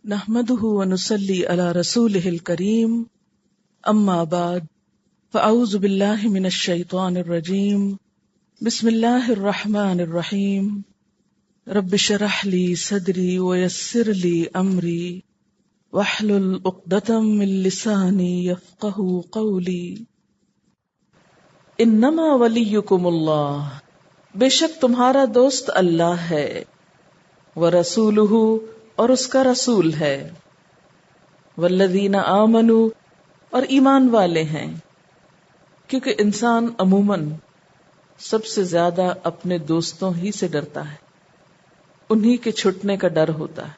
نحمده ونصلي على رسوله الكريم اما بعد فاعوذ بالله من الشيطان الرجيم بسم الله الرحمن الرحيم رب اشرح لي صدري ويسر لي امري واحلل عقدة من لساني يفقهوا قولي انما وليكم اللہ، بے شک تمہارا دوست اللہ ہے، ورسولہ، اور اس کا رسول ہے، والذین آمنوا، اور ایمان والے ہیں، کیونکہ انسان عموماً سب سے زیادہ اپنے دوستوں ہی سے ڈرتا ہے، انہی کے چھٹنے کا ڈر ہوتا ہے۔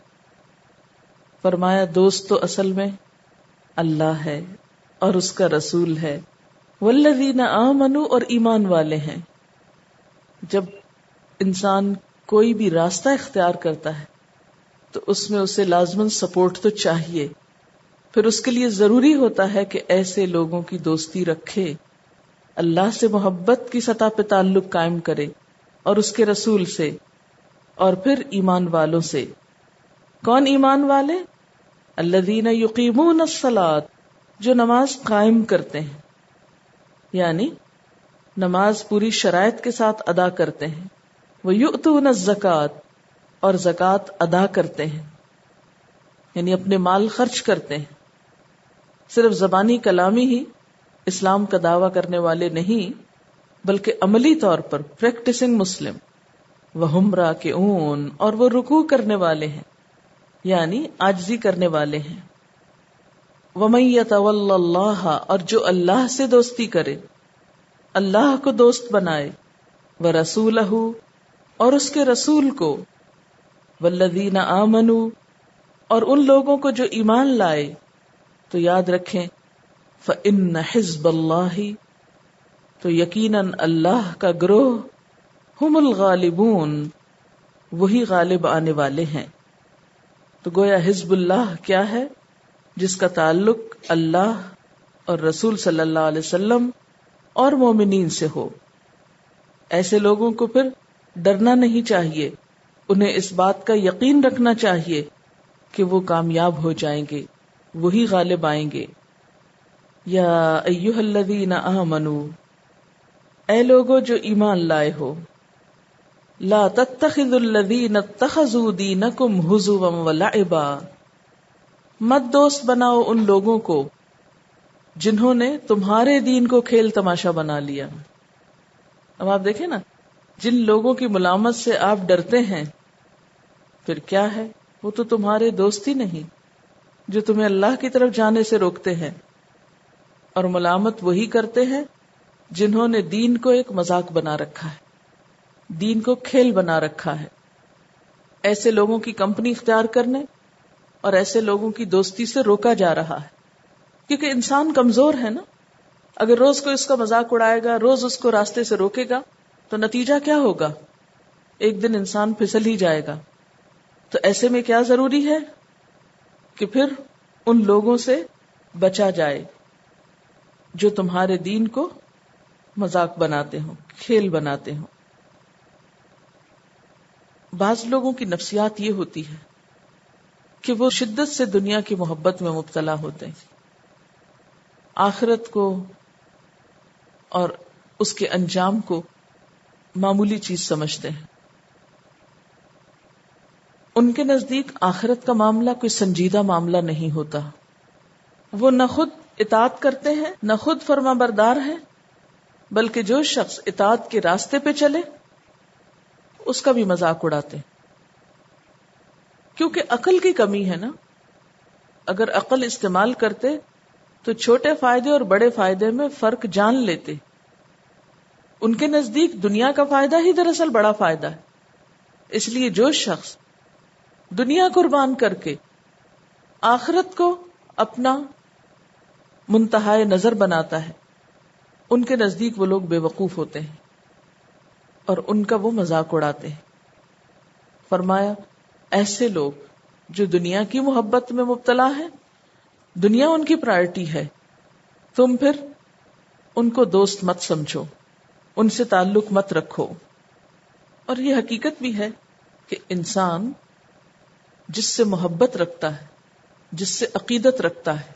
فرمایا دوست تو اصل میں اللہ ہے اور اس کا رسول ہے، والذین آمنوا، اور ایمان والے ہیں۔ جب انسان کوئی بھی راستہ اختیار کرتا ہے تو اس میں اسے لازماً سپورٹ تو چاہیے، پھر اس کے لیے ضروری ہوتا ہے کہ ایسے لوگوں کی دوستی رکھے، اللہ سے محبت کی سطح پہ تعلق قائم کرے اور اس کے رسول سے، اور پھر ایمان والوں سے۔ کون ایمان والے؟ الذین یقیمون الصلاۃ، جو نماز قائم کرتے ہیں، یعنی نماز پوری شرائط کے ساتھ ادا کرتے ہیں، ویؤتون الزکوٰۃ، اور زکوٰۃ ادا کرتے ہیں، یعنی اپنے مال خرچ کرتے ہیں۔ صرف زبانی کلامی ہی اسلام کا دعویٰ کرنے والے نہیں، بلکہ عملی طور پر پریکٹسنگ مسلم، وہم راکعون، اور وہ رکوع کرنے والے ہیں، یعنی عاجزی کرنے والے ہیں۔ ومن یتول اللہ، اور جو اللہ سے دوستی کرے، اللہ کو دوست بنائے، ورسولہ، اور اس کے رسول کو، والذین آمنوا، اور ان لوگوں کو جو ایمان لائے، تو یاد رکھیں فإن حزب اللہ، تو یقیناً اللہ کا گروہ، ہم الغالبون، وہی غالب آنے والے ہیں۔ تو گویا حزب اللہ کیا ہے؟ جس کا تعلق اللہ اور رسول صلی اللہ علیہ وسلم اور مومنین سے ہو۔ ایسے لوگوں کو پھر ڈرنا نہیں چاہیے، انہیں اس بات کا یقین رکھنا چاہیے کہ وہ کامیاب ہو جائیں گے، وہی غالب آئیں گے۔ یا ایھا الذین آمنوا، اے لوگو جو ایمان لائے ہو، لا تتخذوا الذین اتخذوا دینکم ہزوا ولعبا، مت دوست بناؤ ان لوگوں کو جنہوں نے تمہارے دین کو کھیل تماشا بنا لیا۔ اب آپ دیکھیں نا، جن لوگوں کی ملامت سے آپ ڈرتے ہیں، پھر کیا ہے؟ وہ تو تمہارے دوست ہی نہیں، جو تمہیں اللہ کی طرف جانے سے روکتے ہیں، اور ملامت وہی کرتے ہیں جنہوں نے دین کو ایک مذاق بنا رکھا ہے، دین کو کھیل بنا رکھا ہے۔ ایسے لوگوں کی کمپنی اختیار کرنے اور ایسے لوگوں کی دوستی سے روکا جا رہا ہے، کیونکہ انسان کمزور ہے نا۔ اگر روز کو اس کا مذاق اڑائے گا، روز اس کو راستے سے روکے گا، تو نتیجہ کیا ہوگا؟ ایک دن انسان پھسل ہی جائے گا۔ تو ایسے میں کیا ضروری ہے کہ پھر ان لوگوں سے بچا جائے جو تمہارے دین کو مذاق بناتے ہوں، کھیل بناتے ہوں۔ بعض لوگوں کی نفسیات یہ ہوتی ہے کہ وہ شدت سے دنیا کی محبت میں مبتلا ہوتے ہیں، آخرت کو اور اس کے انجام کو معمولی چیز سمجھتے ہیں۔ ان کے نزدیک آخرت کا معاملہ کوئی سنجیدہ معاملہ نہیں ہوتا، وہ نہ خود اطاعت کرتے ہیں، نہ خود فرما بردار ہیں، بلکہ جو شخص اطاعت کے راستے پہ چلے اس کا بھی مذاق اڑاتے ہیں، کیونکہ عقل کی کمی ہے نا۔ اگر عقل استعمال کرتے تو چھوٹے فائدے اور بڑے فائدے میں فرق جان لیتے۔ ان کے نزدیک دنیا کا فائدہ ہی دراصل بڑا فائدہ ہے، اس لیے جو شخص دنیا قربان کر کے آخرت کو اپنا منتہائے نظر بناتا ہے، ان کے نزدیک وہ لوگ بے وقوف ہوتے ہیں اور ان کا وہ مذاق اڑاتے ہیں۔ فرمایا ایسے لوگ جو دنیا کی محبت میں مبتلا ہے، دنیا ان کی پرائرٹی ہے، تم پھر ان کو دوست مت سمجھو، ان سے تعلق مت رکھو۔ اور یہ حقیقت بھی ہے کہ انسان جس سے محبت رکھتا ہے جس سے عقیدت رکھتا ہے،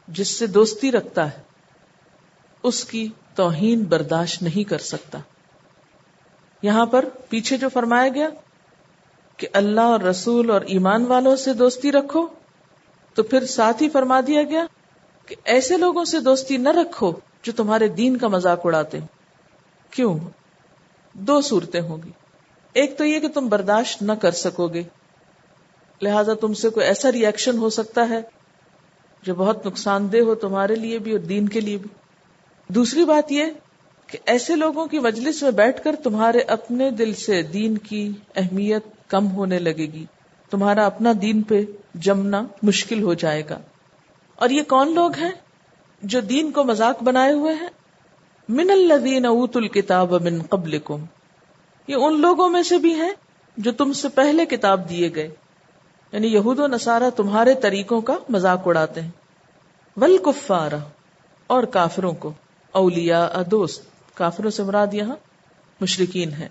جس سے دوستی رکھتا ہے، اس کی توہین برداشت نہیں کر سکتا. یہاں پر پیچھے جو فرمایا گیا کہ اللہ اور رسول اور ایمان والوں سے دوستی رکھو، تو پھر ساتھ ہی فرما دیا گیا کہ ایسے لوگوں سے دوستی نہ رکھو جو تمہارے دین کا مذاق اڑاتے. کیوں؟ دو صورتیں ہوں گی. ایک تو یہ کہ تم برداشت نہ کر سکو گے، لہذا تم سے کوئی ایسا ری ایکشن ہو سکتا ہے جو بہت نقصان دہ ہو تمہارے لیے بھی اور دین کے لیے بھی. دوسری بات یہ کہ ایسے لوگوں کی مجلس میں بیٹھ کر تمہارے اپنے دل سے دین کی اہمیت کم ہونے لگے گی، تمہارا اپنا دین پہ جمنا مشکل ہو جائے گا. اور یہ کون لوگ ہیں جو دین کو مذاق بنائے ہوئے ہیں؟ من الذین اوتوا الکتاب من قبلکم، یہ ان لوگوں میں سے بھی ہیں جو تم سے پہلے کتاب دیے گئے، یعنی یہود و نصارہ تمہارے طریقوں کا مذاق اڑاتے ہیں. والکفار، اور کافروں کو، اولیاء دوست، کافروں سے مراد یہاں مشرکین ہیں.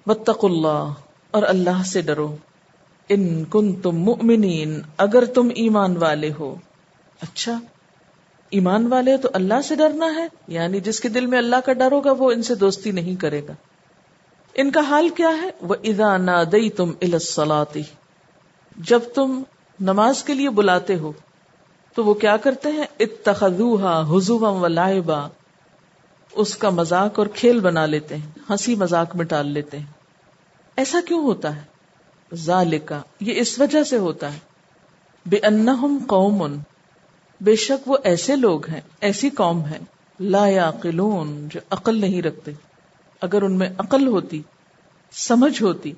واتقوا اللہ، اور اللہ سے ڈرو. ان کنتم مؤمنین، اگر تم ایمان والے ہو. اچھا، ایمان والے تو اللہ سے ڈرنا ہے، یعنی جس کے دل میں اللہ کا ڈر ہوگا وہ ان سے دوستی نہیں کرے گا. ان کا حال کیا ہے؟ وَإِذَا نَادَيْتُمْ إِلَى الصَّلَاةِ، جب تم نماز کے لیے بلاتے ہو تو وہ کیا کرتے ہیں؟ اتخذوها ہزوا ولعبا، اس کا مذاق اور کھیل بنا لیتے ہیں، ہنسی مذاق میں ٹال لیتے ہیں. ایسا کیوں ہوتا ہے؟ ذالک، یہ اس وجہ سے ہوتا ہے، بأنہم قوم، بے شک وہ ایسے لوگ ہیں، ایسی قوم ہے، لا یعقلون، جو عقل نہیں رکھتے. اگر ان میں عقل ہوتی، سمجھ ہوتی،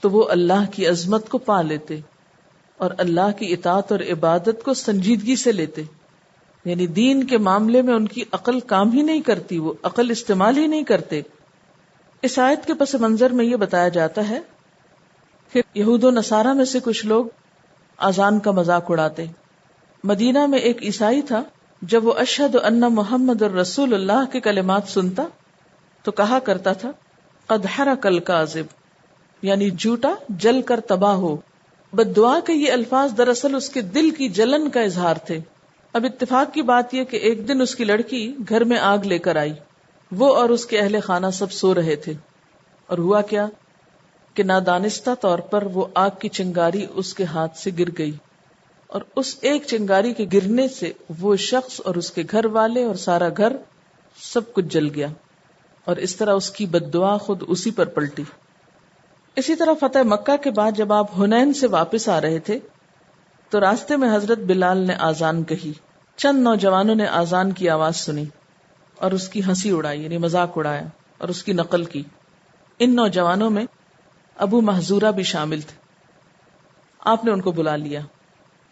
تو وہ اللہ کی عظمت کو پا لیتے اور اللہ کی اطاعت اور عبادت کو سنجیدگی سے لیتے. یعنی دین کے معاملے میں ان کی عقل کام ہی نہیں کرتی، وہ عقل استعمال ہی نہیں کرتے. اس آیت کے پس منظر میں یہ بتایا جاتا ہے کہ یہود و نصارہ میں سے کچھ لوگ اذان کا مذاق اڑاتے. مدینہ میں ایک عیسائی تھا، جب وہ اشہد ان محمد الرسول اللہ کے کلمات سنتا تو کہا کرتا تھا قد حرق الکاذب، یعنی جھوٹا جل کر تباہ ہو. بد دعا کے یہ الفاظ دراصل اس کے دل کی جلن کا اظہار تھے. اب اتفاق کی بات یہ کہ ایک دن اس کی لڑکی گھر میں آگ لے کر آئی. وہ اور اس کے اہل خانہ سب سو رہے تھے، اور ہوا کیا کہ نادانستہ طور پر وہ آگ کی چنگاری اس کے ہاتھ سے گر گئی، اور اس ایک چنگاری کے گرنے سے وہ شخص اور اس کے گھر والے اور سارا گھر سب کچھ جل گیا، اور اس طرح اس کی بد دعا خود اسی پر پلٹی. اسی طرح فتح مکہ کے بعد جب آپ حنین سے واپس آ رہے تھے تو راستے میں حضرت بلال نے آذان کہی. چند نوجوانوں نے آذان کی آواز سنی اور اس کی ہنسی اڑائی، یعنی مذاق اڑایا اور اس کی نقل کی. ان نوجوانوں میں ابو محذورہ بھی شامل تھے. آپ نے ان کو بلا لیا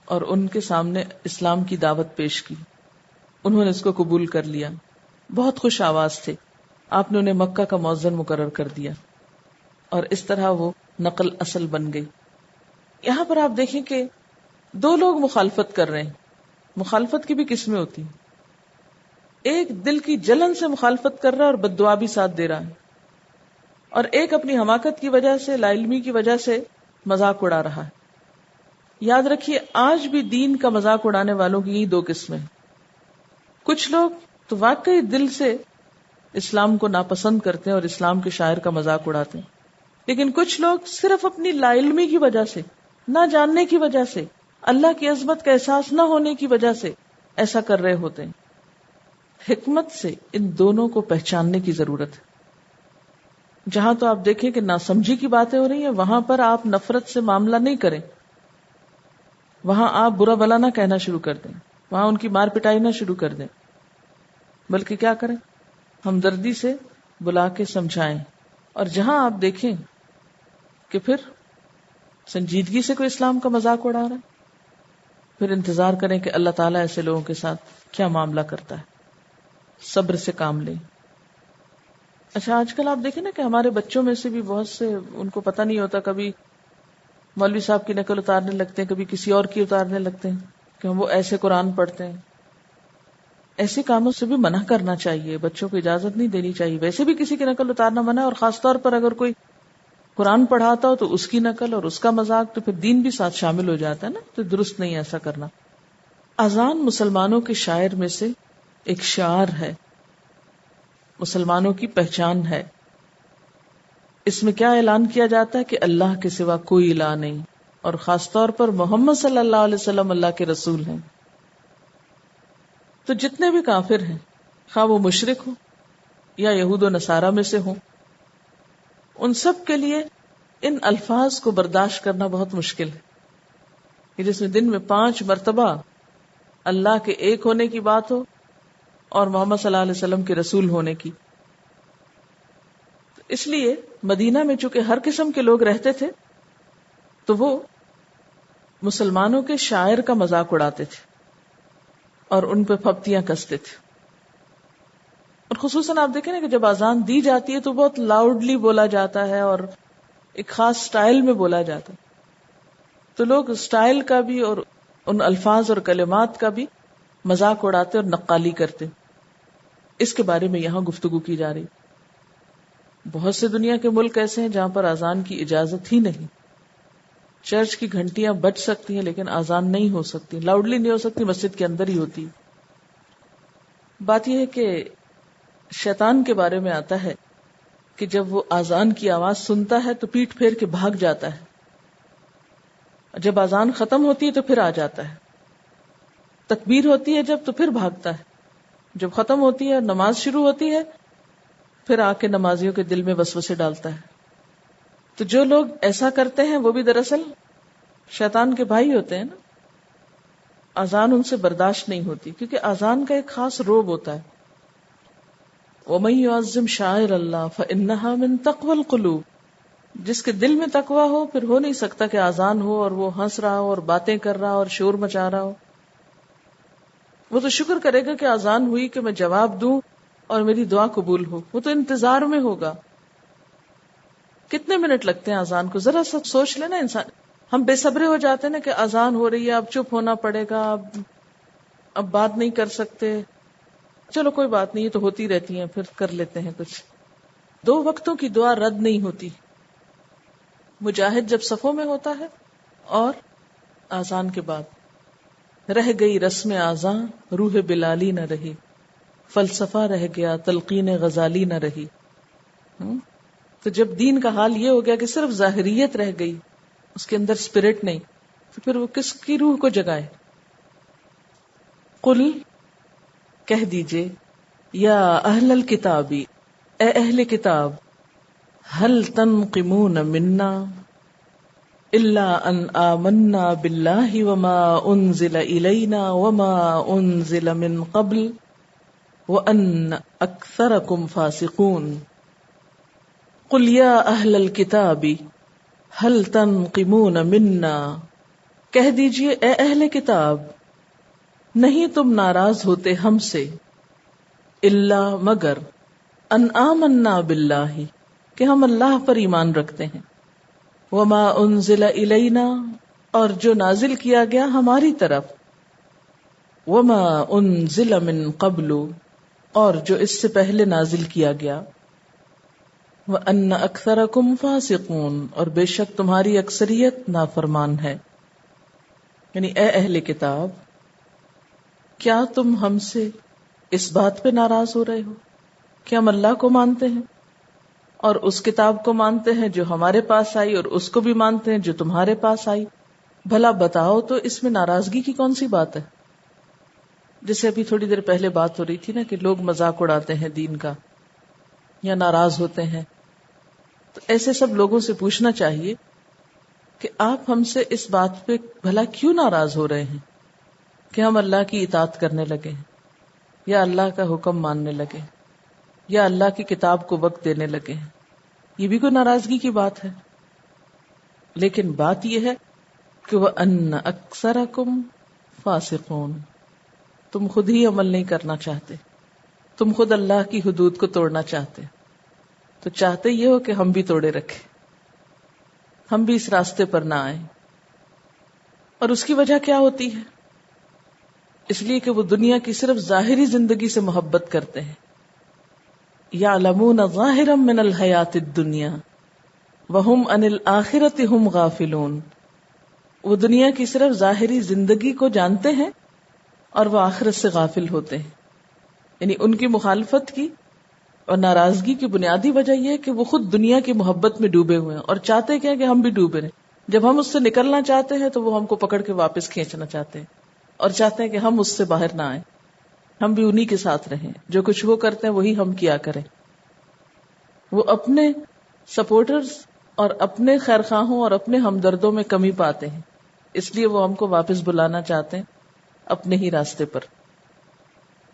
اور ان کے سامنے اسلام کی دعوت پیش کی. انہوں نے اس کو قبول کر لیا. بہت خوش آواز تھے. آپ نے انہیں مکہ کا مؤذن مقرر کر دیا اور اس طرح وہ نقل اصل بن گئی. یہاں پر آپ دیکھیں کہ دو لوگ مخالفت کر رہے ہیں. مخالفت کی بھی قسمیں ہوتی ہیں. ایک دل کی جلن سے مخالفت کر رہا ہے اور بد دعا بھی ساتھ دے رہا ہے، اور ایک اپنی حماقت کی وجہ سے، لا علمی کی وجہ سے مذاق اڑا رہا ہے. یاد رکھیے آج بھی دین کا مذاق اڑانے والوں کی یہ دو قسمیں. کچھ لوگ تو واقعی دل سے اسلام کو ناپسند کرتے ہیں اور اسلام کے شاعر کا مذاق اڑاتے ہیں، لیکن کچھ لوگ صرف اپنی لا علمی کی وجہ سے، نہ جاننے کی وجہ سے، اللہ کی عظمت کا احساس نہ ہونے کی وجہ سے ایسا کر رہے ہوتے ہیں. حکمت سے ان دونوں کو پہچاننے کی ضرورت ہے. جہاں تو آپ دیکھیں کہ ناسمجھی کی باتیں ہو رہی ہیں، وہاں پر آپ نفرت سے معاملہ نہیں کریں، وہاں آپ برا بلا نہ کہنا شروع کر دیں، وہاں ان کی مار پٹائی نہ شروع کر دیں، بلکہ کیا کریں، ہمدردی سے بلا کے سمجھائیں. اور جہاں آپ دیکھیں کہ پھر سنجیدگی سے کوئی اسلام کا مذاق اڑا رہا ہے، پھر انتظار کریں کہ اللہ تعالیٰ ایسے لوگوں کے ساتھ کیا معاملہ کرتا ہے. صبر سے کام لیں. اچھا آج کل آپ دیکھیں نا کہ ہمارے بچوں میں سے بھی بہت سے ان کو پتہ نہیں ہوتا، کبھی مولوی صاحب کی نقل اتارنے لگتے ہیں، کبھی کسی اور کی اتارنے لگتے ہیں کہ ہم وہ ایسے قرآن پڑھتے ہیں. ایسے کاموں سے بھی منع کرنا چاہیے، بچوں کو اجازت نہیں دینی چاہیے. ویسے بھی کسی کی نقل اتارنا منع ہے، اور خاص طور پر اگر کوئی قرآن پڑھاتا ہو تو اس کی نقل اور اس کا مذاق، تو پھر دین بھی ساتھ شامل ہو جاتا ہے نا، تو درست نہیں ایسا کرنا. اذان مسلمانوں کے شاعر میں سے ایک شعار ہے، مسلمانوں کی پہچان ہے. اس میں کیا اعلان کیا جاتا ہے کہ اللہ کے سوا کوئی الہ نہیں، اور خاص طور پر محمد صلی اللہ علیہ وسلم اللہ کے رسول ہیں. تو جتنے بھی کافر ہیں، خواہ وہ مشرک ہو یا یہود و نصارہ میں سے ہوں، ان سب کے لیے ان الفاظ کو برداشت کرنا بہت مشکل ہے کہ جس میں دن میں 5 مرتبہ اللہ کے ایک ہونے کی بات ہو اور محمد صلی اللہ علیہ وسلم کے رسول ہونے کی. اس لیے مدینہ میں چونکہ ہر قسم کے لوگ رہتے تھے تو وہ مسلمانوں کے شاعر کا مذاق اڑاتے تھے اور ان پہ پھپتیاں کستے تھے. اور خصوصاً آپ دیکھیں نا کہ جب اذان دی جاتی ہے تو بہت لاؤڈلی بولا جاتا ہے اور ایک خاص سٹائل میں بولا جاتا ہے، تو لوگ سٹائل کا بھی اور ان الفاظ اور کلمات کا بھی مذاق اڑاتے اور نقالی کرتے. اس کے بارے میں یہاں گفتگو کی جا رہی. بہت سے دنیا کے ملک ایسے ہیں جہاں پر اذان کی اجازت ہی نہیں. چرچ کی گھنٹیاں بج سکتی ہیں لیکن اذان نہیں ہو سکتی، لاؤڈلی نہیں ہو سکتی، مسجد کے اندر ہی ہوتی. بات یہ ہے کہ شیطان کے بارے میں آتا ہے کہ جب وہ اذان کی آواز سنتا ہے تو پیٹ پھیر کے بھاگ جاتا ہے، جب اذان ختم ہوتی ہے تو پھر آ جاتا ہے، تکبیر ہوتی ہے جب تو پھر بھاگتا ہے، جب ختم ہوتی ہے نماز شروع ہوتی ہے پھر آ کے نمازیوں کے دل میں وسوسے ڈالتا ہے. تو جو لوگ ایسا کرتے ہیں وہ بھی دراصل شیطان کے بھائی ہوتے ہیں نا. اذان ان سے برداشت نہیں ہوتی کیونکہ اذان کا ایک خاص روب ہوتا ہے. وَمَن يُعَظِّمْ شَعَائِرَ اللَّهِ فَإِنَّهَا مِن تَقْوَى الْقُلُوبِ، جس کے دل میں تقویٰ ہو پھر ہو نہیں سکتا کہ اذان ہو اور وہ ہنس رہا ہو اور باتیں کر رہا ہو اور شور مچا رہا ہو. وہ تو شکر کرے گا کہ اذان ہوئی کہ میں جواب دوں اور میری دعا قبول ہو. وہ تو انتظار میں ہوگا. کتنے منٹ لگتے ہیں اذان کو، ذرا سا سوچ لینا انسان. ہم بے صبرے ہو جاتے ہیں نا کہ اذان ہو رہی ہے، اب چپ ہونا پڑے گا، اب بات نہیں کر سکتے، چلو کوئی بات نہیں، یہ تو ہوتی رہتی ہیں، پھر کر لیتے ہیں کچھ. 2 وقتوں کی دعا رد نہیں ہوتی. مجاہد جب صفوں میں ہوتا ہے اور اذان کے بعد. رہ گئی رسم اذان روح بلالی نہ رہی، فلسفہ رہ گیا تلقین غزالی نہ رہی. تو جب دین کا حال یہ ہو گیا کہ صرف ظاہریت رہ گئی، اس کے اندر اسپرٹ نہیں، تو پھر وہ کس کی روح کو جگائے. قل، کہہ دیجئے، یا اہل الکتابی، اے اہل کتاب، هل تنقمون منا الا ان آمنا باللہ وما انزل الینا وما انزل من قبل وان اکثرکم فاسقون. قل یا اہل الکتاب هل تنقمون منا، کہہ دیجئے اے اہل کتاب، نہیں تم ناراض ہوتے ہم سے، الا مگر، ان آمنا باللہ، کہ ہم اللہ پر ایمان رکھتے ہیں، وما انزل الینا، اور جو نازل کیا گیا ہماری طرف، وما انزل من قبل، اور جو اس سے پہلے نازل کیا گیا، وَأَنَّ أَكْثَرَكُمْ فَاسِقُونَ، اور بے شک تمہاری اکثریت نافرمان ہے. یعنی اے اہل کتاب، کیا تم ہم سے اس بات پہ ناراض ہو رہے ہو کہ ہم اللہ کو مانتے ہیں اور اس کتاب کو مانتے ہیں جو ہمارے پاس آئی، اور اس کو بھی مانتے ہیں جو تمہارے پاس آئی؟ بھلا بتاؤ تو اس میں ناراضگی کی کون سی بات ہے؟ جیسے ابھی تھوڑی دیر پہلے بات ہو رہی تھی نا کہ لوگ مذاق اڑاتے ہیں دین کا یا ناراض ہوتے ہیں. تو ایسے سب لوگوں سے پوچھنا چاہیے کہ آپ ہم سے اس بات پہ بھلا کیوں ناراض ہو رہے ہیں کہ ہم اللہ کی اطاعت کرنے لگے ہیں، یا اللہ کا حکم ماننے لگے، یا اللہ کی کتاب کو وقت دینے لگے ہیں. یہ بھی کوئی ناراضگی کی بات ہے. لیکن بات یہ ہے کہ وَأَنَّ أَكْثَرَكُمْ فَاسِقُونَ، تم خود ہی عمل نہیں کرنا چاہتے، تم خود اللہ کی حدود کو توڑنا چاہتے، تو چاہتے یہ ہو کہ ہم بھی توڑے رکھیں، ہم بھی اس راستے پر نہ آئیں. اور اس کی وجہ کیا ہوتی ہے؟ اس لیے کہ وہ دنیا کی صرف ظاہری زندگی سے محبت کرتے ہیں. یعلمون ظاہرا من الحیات الدنیا وَهُمْ عَنِ الْآخِرَةِ هُمْ غَافِلُونَ، وہ دنیا کی صرف ظاہری زندگی کو جانتے ہیں اور وہ آخرت سے غافل ہوتے ہیں. یعنی ان کی مخالفت کی اور ناراضگی کی بنیادی وجہ یہ ہے کہ وہ خود دنیا کی محبت میں ڈوبے ہوئے ہیں اور چاہتے کیا کہ ہم بھی ڈوبے رہیں. جب ہم اس سے نکلنا چاہتے ہیں تو وہ ہم کو پکڑ کے واپس کھینچنا چاہتے ہیں اور چاہتے ہیں کہ ہم اس سے باہر نہ آئیں، ہم بھی انہی کے ساتھ رہیں، جو کچھ وہ کرتے ہیں وہی ہم کیا کریں. وہ اپنے سپورٹرز اور اپنے خیرخواہوں اور اپنے ہمدردوں میں کمی پاتے ہیں، اس لیے وہ ہم کو واپس بلانا چاہتے ہیں اپنے ہی راستے پر،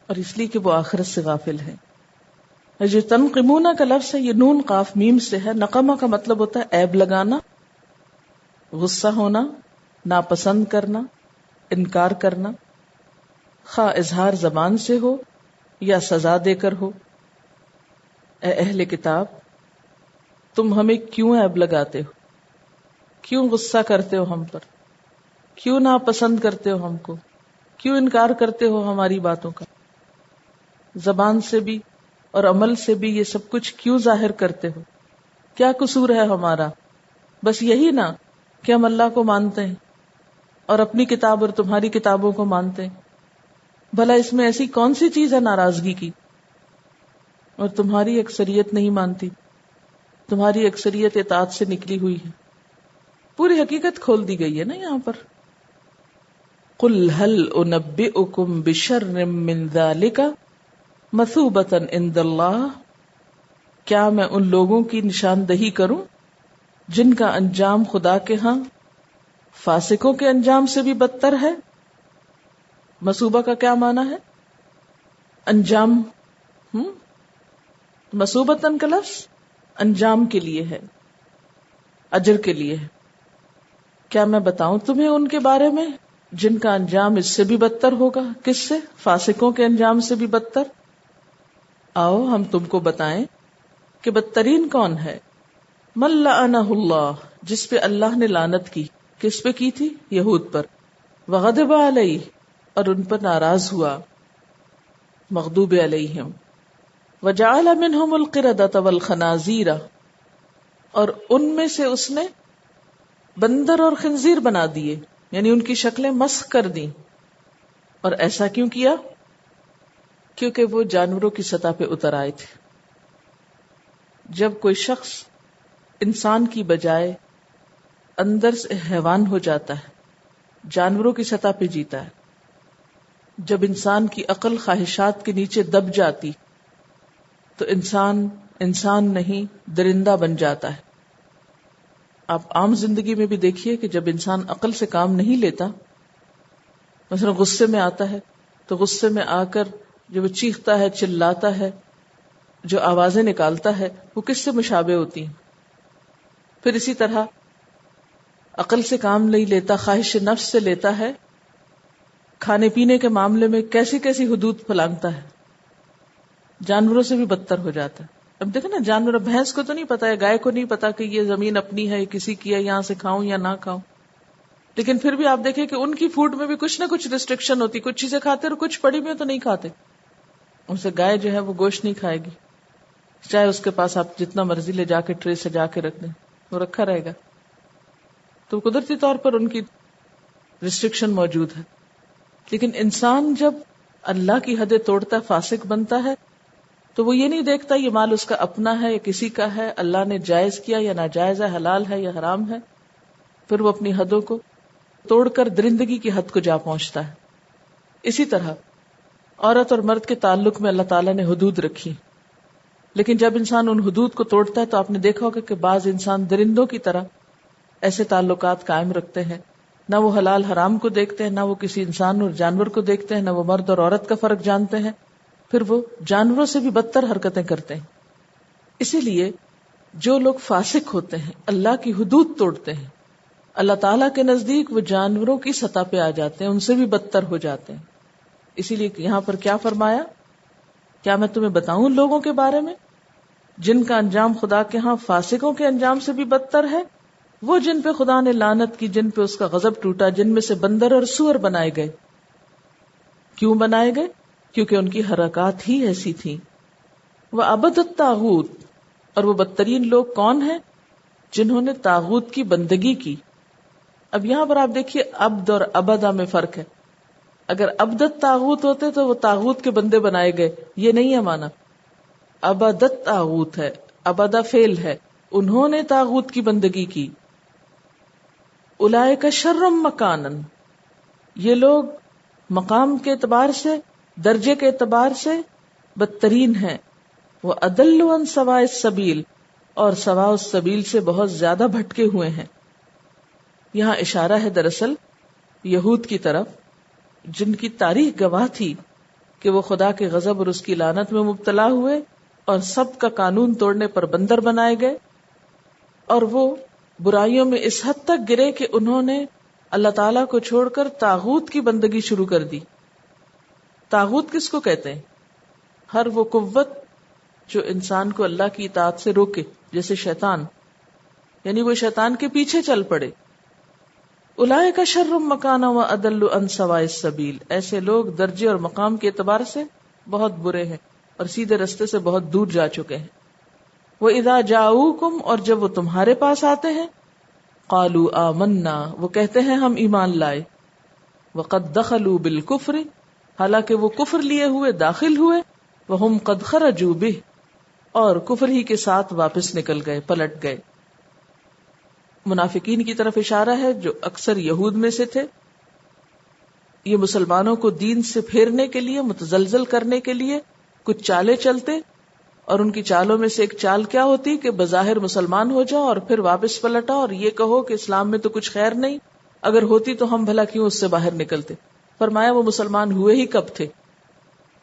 اور اس لیے کہ وہ آخرت سے غافل ہے. جو تنقمون کا لفظ ہے یہ نون قاف میم سے ہے. نقمہ کا مطلب ہوتا ہے عیب لگانا، غصہ ہونا، ناپسند کرنا، انکار کرنا، خواہ اظہار زبان سے ہو یا سزا دے کر ہو. اے اہل کتاب، تم ہمیں کیوں عیب لگاتے ہو، کیوں غصہ کرتے ہو ہم پر، کیوں ناپسند کرتے ہو ہم کو، کیوں انکار کرتے ہو ہماری باتوں کا، زبان سے بھی اور عمل سے بھی یہ سب کچھ کیوں ظاہر کرتے ہو؟ کیا قصور ہے ہمارا؟ بس یہی نا کہ ہم اللہ کو مانتے ہیں اور اپنی کتاب اور تمہاری کتابوں کو مانتے ہیں. بھلا اس میں ایسی کون سی چیز ہے ناراضگی کی؟ اور تمہاری اکثریت نہیں مانتی، تمہاری اکثریت اطاعت سے نکلی ہوئی ہے. پوری حقیقت کھول دی گئی ہے نا یہاں پر. قُلْ هَلْ أُنَبِّئُكُمْ بِشَرٍّ مِّن ذَلِكَ مَثُوبَةً عِندَ اللَّهِ، کیا میں ان لوگوں کی نشاندہی کروں جن کا انجام خدا کے ہاں فاسقوں کے انجام سے بھی بدتر ہے؟ مصوبہ کا کیا معنی ہے؟ انجام. مصوبتاً کا لفظ انجام کے لیے ہے، اجر کے لیے ہے. کیا میں بتاؤں تمہیں ان کے بارے میں جن کا انجام اس سے بھی بدتر ہوگا؟ کس سے؟ فاسقوں کے انجام سے بھی بدتر. آؤ ہم تم کو بتائیں کہ بدترین کون ہے. من لعنہ اللہ، جس پہ اللہ نے لعنت کی. کس پہ کی تھی؟ یہود پر. وغضب علیہ، اور ان پر ناراض ہوا. مغضوب علیہم. وجعل منہم القردۃ والخنازیر، اور ان میں سے اس نے بندر اور خنزیر بنا دیے، یعنی ان کی شکلیں مسخ کر دیں. اور ایسا کیوں کیا؟ کیونکہ وہ جانوروں کی سطح پہ اتر آئے تھے. جب کوئی شخص انسان کی بجائے اندر سے حیوان ہو جاتا ہے، جانوروں کی سطح پہ جیتا ہے، جب انسان کی عقل خواہشات کے نیچے دب جاتی تو انسان نہیں درندہ بن جاتا ہے. آپ عام زندگی میں بھی دیکھیے کہ جب انسان عقل سے کام نہیں لیتا، مثلا غصے میں آتا ہے تو غصے میں آ کر جب وہ چیختا ہے، چلاتا ہے، جو آوازیں نکالتا ہے وہ کس سے مشابہ ہوتی ہیں؟ پھر اسی طرح عقل سے کام نہیں لیتا، خواہش نفس سے لیتا ہے، کھانے پینے کے معاملے میں کیسی کیسی حدود پھلانگتا ہے، جانوروں سے بھی بدتر ہو جاتا ہے. اب دیکھیں نا، جانور، بھینس کو تو نہیں پتا ہے، گائے کو نہیں پتا کہ یہ زمین اپنی ہے، کسی کی ہے، یہاں سے کھاؤں یا نہ کھاؤں. لیکن پھر بھی آپ دیکھیں کہ ان کی فوڈ میں بھی کچھ نہ کچھ ریسٹرکشن ہوتی، کچھ چیزیں کھاتے اور کچھ پڑی میں تو نہیں کھاتے. ان سے گائے جو ہے وہ گوشت نہیں کھائے گی، چاہے اس کے پاس آپ جتنا مرضی لے جا کے ٹرے سجا کے رکھ دیں، وہ رکھا رہے گا. تو قدرتی طور پر ان کی ریسٹرکشن موجود ہے. لیکن انسان جب اللہ کی حدیں توڑتا ہے، فاسق بنتا ہے، تو وہ یہ نہیں دیکھتا یہ مال اس کا اپنا ہے یا کسی کا ہے، اللہ نے جائز کیا یا ناجائز ہے، حلال ہے یا حرام ہے. پھر وہ اپنی حدوں کو توڑ کر درندگی کی حد کو جا پہنچتا ہے. اسی طرح عورت اور مرد کے تعلق میں اللہ تعالیٰ نے حدود رکھی، لیکن جب انسان ان حدود کو توڑتا ہے تو آپ نے دیکھا ہوگا کہ بعض انسان درندوں کی طرح ایسے تعلقات قائم رکھتے ہیں، نہ وہ حلال حرام کو دیکھتے ہیں، نہ وہ کسی انسان اور جانور کو دیکھتے ہیں، نہ وہ مرد اور عورت کا فرق جانتے ہیں، پھر وہ جانوروں سے بھی بدتر حرکتیں کرتے ہیں. اسی لیے جو لوگ فاسق ہوتے ہیں، اللہ کی حدود توڑتے ہیں، اللہ تعالیٰ کے نزدیک وہ جانوروں کی سطح پہ آ جاتے ہیں، ان سے بھی بدتر ہو جاتے ہیں. اسی لیے یہاں پر کیا فرمایا؟ کیا میں تمہیں بتاؤں لوگوں کے بارے میں جن کا انجام خدا کے ہاں فاسقوں کے انجام سے بھی بدتر ہے؟ وہ جن پہ خدا نے لعنت کی، جن پہ اس کا غضب ٹوٹا، جن میں سے بندر اور سور بنائے گئے. کیوں بنائے گئے؟ کیونکہ ان کی حرکات ہی ایسی تھیں. وہ عبد الطاغوت، اور وہ بدترین لوگ کون ہیں؟ جنہوں نے طاغوت کی بندگی کی. اب یہاں پر آپ دیکھیے عبد اور عبدہ میں فرق ہے. اگر عبدت طاغوت ہوتے تو وہ طاغوت کے بندے بنائے گئے، یہ نہیں ہے مانا. عبدت طاغوت ہے، عبدہ فعل ہے، انہوں نے طاغوت کی بندگی کی. اولئک شر مکانا، یہ لوگ مقام کے اعتبار سے، درجے کے اعتبار سے بدترین ہیں. وہ اضل عن سواء السبیل، اور سواء السبیل سے بہت زیادہ بھٹکے ہوئے ہیں. یہاں اشارہ ہے دراصل یہود کی طرف، جن کی تاریخ گواہ تھی کہ وہ خدا کے غضب اور اس کی لعنت میں مبتلا ہوئے اور سب کا قانون توڑنے پر بندر بنائے گئے، اور وہ برائیوں میں اس حد تک گرے کہ انہوں نے اللہ تعالیٰ کو چھوڑ کر طاغوت کی بندگی شروع کر دی. طاغوت کس کو کہتے ہیں؟ ہر وہ قوت جو انسان کو اللہ کی اطاعت سے روکے، جیسے شیطان، یعنی وہ شیطان کے پیچھے چل پڑے. اولئک شر مکانا واضل عن سواء السبیل، ایسے لوگ درجے اور مقام کے اعتبار سے بہت برے ہیں اور سیدھے رستے سے بہت دور جا چکے ہیں. وَإِذَا جَاءُوكُمْ، اور جب وہ تمہارے پاس آتے ہیں، قَالُوا آمَنَّا، وہ کہتے ہیں ہم ایمان لائے. وَقَدْ دَخَلُوا بِالْكُفْرِ، حالانکہ وہ کفر لیے ہوئے داخل ہوئے. وَهُمْ قَدْ خَرَجُوا بِهِ، اور کفر ہی کے ساتھ واپس نکل گئے، پلٹ گئے. منافقین کی طرف اشارہ ہے جو اکثر یہود میں سے تھے. یہ مسلمانوں کو دین سے پھیرنے کے لیے، متزلزل کرنے کے لیے کچھ چالیں چلتے، اور ان کی چالوں میں سے ایک چال کیا ہوتی کہ بظاہر مسلمان ہو جاؤ اور پھر واپس پلٹا اور یہ کہو کہ اسلام میں تو کچھ خیر نہیں، اگر ہوتی تو ہم بھلا کیوں اس سے باہر نکلتے. فرمایا وہ مسلمان ہوئے ہی کب تھے؟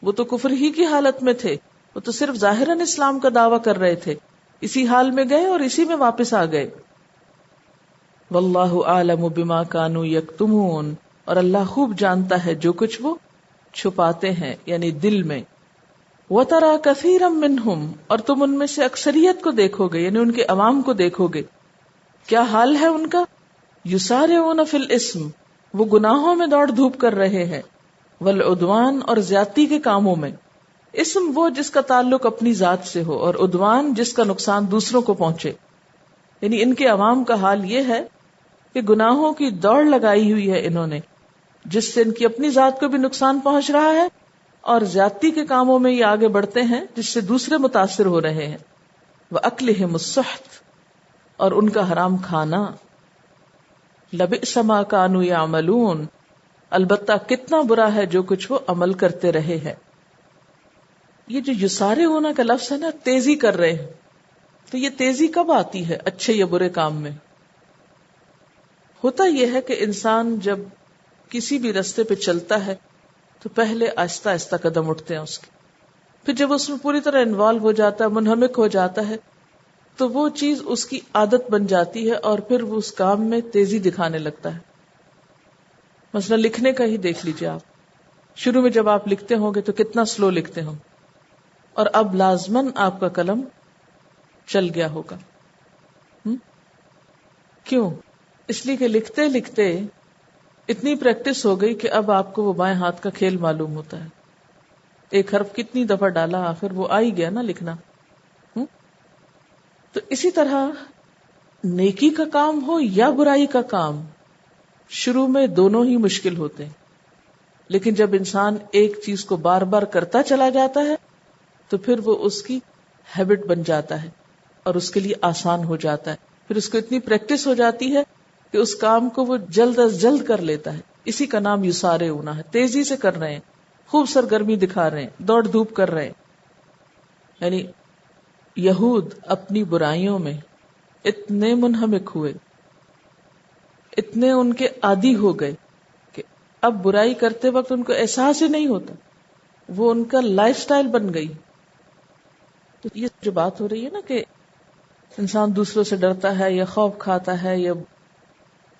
وہ تو کفر ہی کی حالت میں تھے، وہ تو صرف ظاہراً اسلام کا دعویٰ کر رہے تھے، اسی حال میں گئے اور اسی میں واپس آ گئے. واللہ اعلم بما كانوا یکتمون، اور اللہ خوب جانتا ہے جو کچھ وہ چھپاتے ہیں، یعنی دل میں. وَتَرَى كَثِيرًا مِّنْهُمْ، اور تم ان میں سے اکثریت کو دیکھو گے، یعنی ان کے عوام کو دیکھو گے. کیا حال ہے ان کا؟ یسارعون فی الاسم، وہ گناہوں میں دوڑ دھوپ کر رہے ہیں. والعدوان، اور زیادتی کے کاموں میں. اسم وہ جس کا تعلق اپنی ذات سے ہو، اور عدوان جس کا نقصان دوسروں کو پہنچے. یعنی ان کے عوام کا حال یہ ہے کہ گناہوں کی دوڑ لگائی ہوئی ہے انہوں نے، جس سے ان کی اپنی ذات کو بھی نقصان پہنچ رہا ہے، اور زیادتی کے کاموں میں یہ آگے بڑھتے ہیں جس سے دوسرے متاثر ہو رہے ہیں. وَأَكْلِهِمُ السُّحْتَ، اور ان کا حرام کھانا. لَبِئْسَ مَا كَانُوا يَعْمَلُونَ، البتہ کتنا برا ہے جو کچھ وہ عمل کرتے رہے ہیں. یہ جو یسارے ہونا کا لفظ ہے نا، تیزی کر رہے ہیں، تو یہ تیزی کب آتی ہے اچھے یا برے کام میں؟ ہوتا یہ ہے کہ انسان جب کسی بھی رستے پہ چلتا ہے تو پہلے آہستہ آہستہ قدم اٹھتے ہیں اس کے، پھر جب اس میں پوری طرح انوالو ہو جاتا ہے، منہمک ہو جاتا ہے، تو وہ چیز اس کی عادت بن جاتی ہے اور پھر وہ اس کام میں تیزی دکھانے لگتا ہے. مثلا لکھنے کا ہی دیکھ لیجیے آپ، شروع میں جب آپ لکھتے ہوں گے تو کتنا سلو لکھتے ہوں، اور اب لازماً آپ کا قلم چل گیا ہوگا. کیوں؟ اس لیے کہ لکھتے لکھتے اتنی پریکٹس ہو گئی کہ اب آپ کو وہ بائیں ہاتھ کا کھیل معلوم ہوتا ہے. ایک حرف کتنی دفعہ ڈالا، آخر وہ آ ہی گیا نا لکھنا. تو اسی طرح نیکی کا کام ہو یا برائی کا کام، شروع میں دونوں ہی مشکل ہوتے ہیں، لیکن جب انسان ایک چیز کو بار بار کرتا چلا جاتا ہے تو پھر وہ اس کی ہیبٹ بن جاتا ہے اور اس کے لیے آسان ہو جاتا ہے. پھر اس کو اتنی پریکٹس ہو جاتی ہے کہ اس کام کو وہ جلد از جلد کر لیتا ہے. اسی کا نام یسارے ہونا ہے، تیزی سے کر رہے ہیں، خوب سرگرمی دکھا رہے ہیں، دوڑ دھوپ کر رہے ہیں. یعنی یہود اپنی برائیوں میں اتنے منہمک ہوئے، اتنے ان کے عادی ہو گئے کہ اب برائی کرتے وقت ان کو احساس ہی نہیں ہوتا، وہ ان کا لائف سٹائل بن گئی. تو یہ جو بات ہو رہی ہے نا کہ انسان دوسروں سے ڈرتا ہے یا خوف کھاتا ہے یا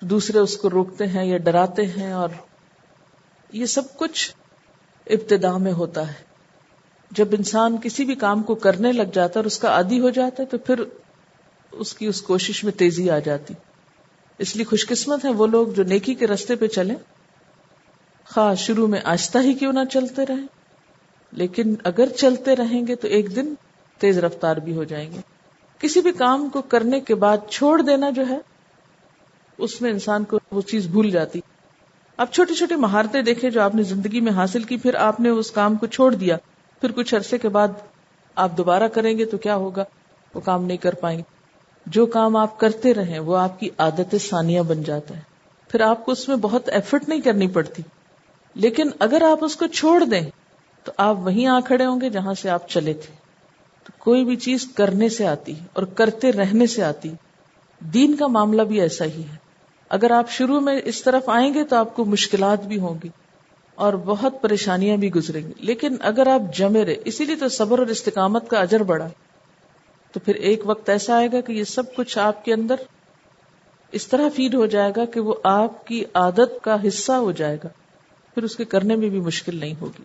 دوسرے اس کو روکتے ہیں یا ڈراتے ہیں، اور یہ سب کچھ ابتدا میں ہوتا ہے. جب انسان کسی بھی کام کو کرنے لگ جاتا ہے اور اس کا عادی ہو جاتا ہے تو پھر اس کی اس کوشش میں تیزی آ جاتی. اس لیے خوش قسمت ہیں وہ لوگ جو نیکی کے راستے پہ چلیں، خواہ شروع میں آہستہ ہی کیوں نہ چلتے رہیں، لیکن اگر چلتے رہیں گے تو ایک دن تیز رفتار بھی ہو جائیں گے. کسی بھی کام کو کرنے کے بعد چھوڑ دینا جو ہے اس میں انسان کو وہ چیز بھول جاتی. اب چھوٹی چھوٹی مہارتیں دیکھیں جو آپ نے زندگی میں حاصل کی، پھر آپ نے اس کام کو چھوڑ دیا، پھر کچھ عرصے کے بعد آپ دوبارہ کریں گے تو کیا ہوگا؟ وہ کام نہیں کر پائیں گے. جو کام آپ کرتے رہیں وہ آپ کی عادت ثانیہ بن جاتا ہے، پھر آپ کو اس میں بہت ایفرٹ نہیں کرنی پڑتی. لیکن اگر آپ اس کو چھوڑ دیں تو آپ وہیں آ کھڑے ہوں گے جہاں سے آپ چلے تھے. تو کوئی بھی چیز کرنے سے آتی اور کرتے رہنے سے آتی. دین کا معاملہ بھی ایسا ہی ہے. اگر آپ شروع میں اس طرف آئیں گے تو آپ کو مشکلات بھی ہوں گی اور بہت پریشانیاں بھی گزریں گی، لیکن اگر آپ جمے رہے، اسی لیے تو صبر اور استقامت کا اجر بڑھا، تو پھر ایک وقت ایسا آئے گا کہ یہ سب کچھ آپ کے اندر اس طرح فیڈ ہو جائے گا کہ وہ آپ کی عادت کا حصہ ہو جائے گا، پھر اس کے کرنے میں بھی مشکل نہیں ہوگی.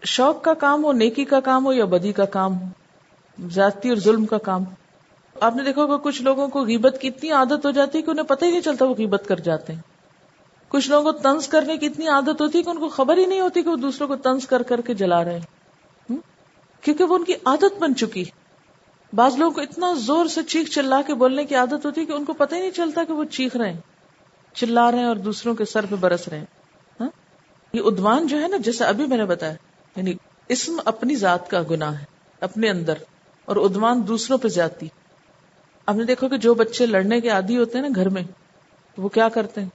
شوق کا کام ہو، نیکی کا کام ہو یا بدی کا کام ہو، زیادتی اور ظلم کا کام. آپ نے دیکھا ہوگا کچھ لوگوں کو غیبت کی اتنی عادت ہو جاتی ہے کہ انہیں پتہ ہی نہیں چلتا وہ غیبت کر جاتے ہیں. کچھ لوگوں کو طنز کرنے کی اتنی عادت ہوتی ہے کہ ان کو خبر ہی نہیں ہوتی کہ وہ دوسروں کو طنز کر کر کے جلا رہے ہیں، کیونکہ وہ ان کی عادت بن چکی. بعض لوگوں کو اتنا زور سے چیخ چلا کے بولنے کی عادت ہوتی ہے کہ ان کو پتہ ہی نہیں چلتا کہ وہ چیخ رہے ہیں، چلا رہے ہیں اور دوسروں کے سر پہ برس رہے ہیں. یہ عدوان جو ہے نا، جیسے ابھی میں نے بتایا، یعنی اسم اپنی ذات کا گناہ ہے اپنے اندر، اور عدوان دوسروں پہ زیادتی. آپ نے دیکھو کہ جو بچے لڑنے کے عادی ہوتے ہیں نا گھر میں، وہ کیا کرتے ہیں؟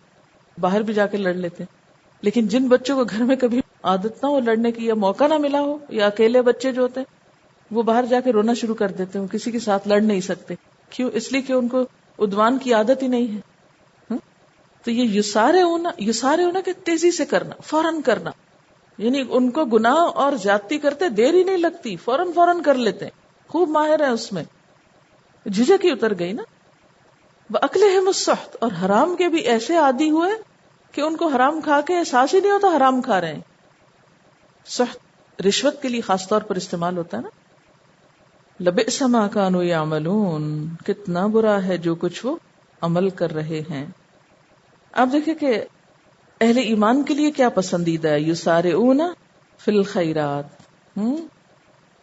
باہر بھی جا کے لڑ لیتے ہیں. لیکن جن بچوں کو گھر میں کبھی عادت نہ ہو لڑنے کی یا موقع نہ ملا ہو، یا اکیلے بچے جو ہوتے ہیں وہ باہر جا کے رونا شروع کر دیتے ہیں، وہ کسی کے ساتھ لڑ نہیں سکتے. کیوں؟ اس لیے کہ ان کو عدوان کی عادت ہی نہیں ہے. تو یہ یسارے ہونا کہ تیزی سے کرنا، فوراً کرنا، یعنی ان کو گناہ اور زیادتی کرتے دیر ہی نہیں لگتی، فوراً کر لیتے ہیں، خوب ماہر ہیں اس میں. جھجک ہی اتر گئی نا. وَأَكْلِهِمُ السُّحْتَ، اور حرام کے بھی ایسے عادی ہوئے کہ ان کو حرام کھا کے احساس ہی نہیں ہوتا حرام کھا رہے ہیں. سحت رشوت کے لیے خاص طور پر استعمال ہوتا ہے نا. لَبِئْسَ مَا كَانُوا يَعْمَلُونَ، کتنا برا ہے جو کچھ وہ عمل کر رہے ہیں. آپ دیکھیں کہ اہل ایمان کے لیے کیا پسندیدہ ہے، یسارعون فی الخیرات،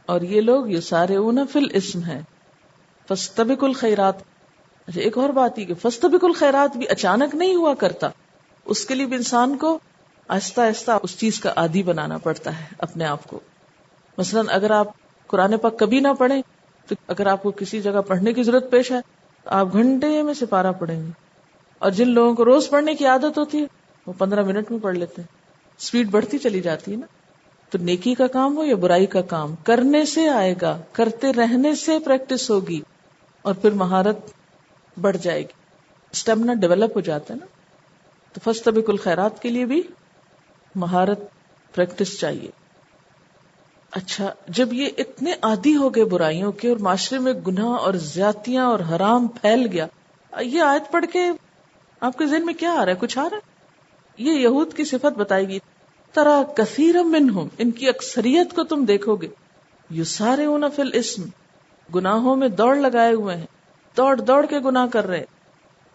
اور یہ لوگ یسارعون فی الاسم ہے. فاستبقوا الخیرات. اچھا، ایک اور بات یہ کہ فاستبقوا الخیرات بھی اچانک نہیں ہوا کرتا، اس کے لیے بھی انسان کو آہستہ آہستہ اس چیز کا عادی بنانا پڑتا ہے اپنے آپ کو. مثلا اگر آپ قرآن پاک کبھی نہ پڑھیں تو اگر آپ کو کسی جگہ پڑھنے کی ضرورت پیش ہے تو آپ گھنٹے میں سپارہ پڑھیں گے. اور جن لوگوں کو روز پڑھنے کی عادت ہوتی ہے وہ 15 منٹ میں پڑھ لیتے ہیں. سپیڈ بڑھتی چلی جاتی ہے نا. تو نیکی کا کام ہو یا برائی کا کام، کرنے سے آئے گا، کرتے رہنے سے پریکٹس ہوگی اور پھر مہارت بڑھ جائے گی، اسٹیمنا ڈیولپ ہو جاتا ہے نا. تو فاستبقوا الخیرات کے لیے بھی مہارت، پریکٹس چاہیے. اچھا، جب یہ اتنے عادی ہو گئے برائیوں کے اور معاشرے میں گناہ اور زیادتیاں اور حرام پھیل گیا، یہ آیت پڑھ کے آپ کے ذہن میں کیا آ رہا ہے؟ کچھ آ رہا ہے؟ یہ یہود کی صفت بتائی گئی. ترى كثيرا منهم، ان کی اکثریت کو تم دیکھو گے، یسارعون فی الاسم، گناہوں میں دوڑ لگائے ہوئے ہیں، دوڑ کے گناہ کر رہے ہیں،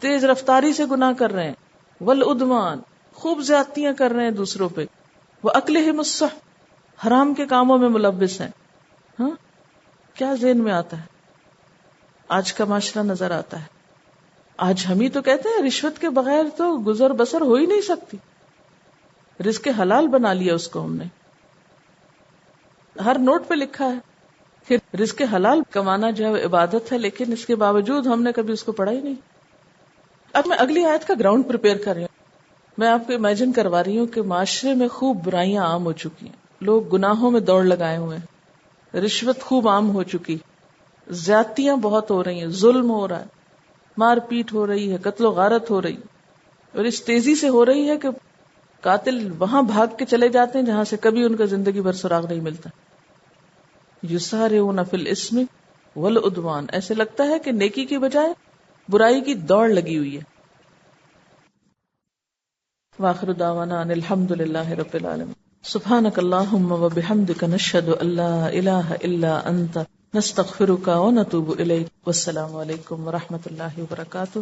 تیز رفتاری سے گناہ کر رہے ہیں، والعدوان، خوب زیادتیاں کر رہے ہیں دوسروں پہ، واکلہم السحت، حرام کے کاموں میں ملوث ہیں. ہاں، کیا ذہن میں آتا ہے؟ آج کا معاشرہ نظر آتا ہے. آج ہم ہی تو کہتے ہیں رشوت کے بغیر تو گزر بسر ہو ہی نہیں سکتی. رزق حلال بنا لیا اس کو ہم نے، ہر نوٹ پہ لکھا ہے کہ رزق حلال کمانا جو ہے عبادت ہے، لیکن اس کے باوجود ہم نے کبھی اس کو پڑھا ہی نہیں. اب میں اگلی آیت کا گراؤنڈ پریپیئر کر رہی ہوں. میں آپ کو امیجن کروا رہی ہوں کہ معاشرے میں خوب برائیاں عام ہو چکی ہیں، لوگ گناہوں میں دوڑ لگائے ہوئے ہیں، رشوت خوب عام ہو چکی، زیادتیاں بہت ہو رہی ہیں، ظلم ہو رہا ہے، مار پیٹ ہو رہی ہے، قتل و غارت ہو رہی، اور اس تیزی سے ہو رہی ہے کہ قاتل وہاں بھاگ کے چلے جاتے ہیں جہاں سے کبھی ان کا زندگی بھر سراغ نہیں ملتا. یسارعون فی الاسم والعدوان، ایسے لگتا ہے کہ نیکی کی بجائے برائی کی دوڑ لگی ہوئی ہے. وآخر دعوانا ان الحمد للہ رب العالمین. سبحانک اللہم وبحمدک، نشہد ان لا الہ الا انت، نستغفرک ونتوب الیک. والسلام علیکم ورحمۃ اللہ وبرکاتہ.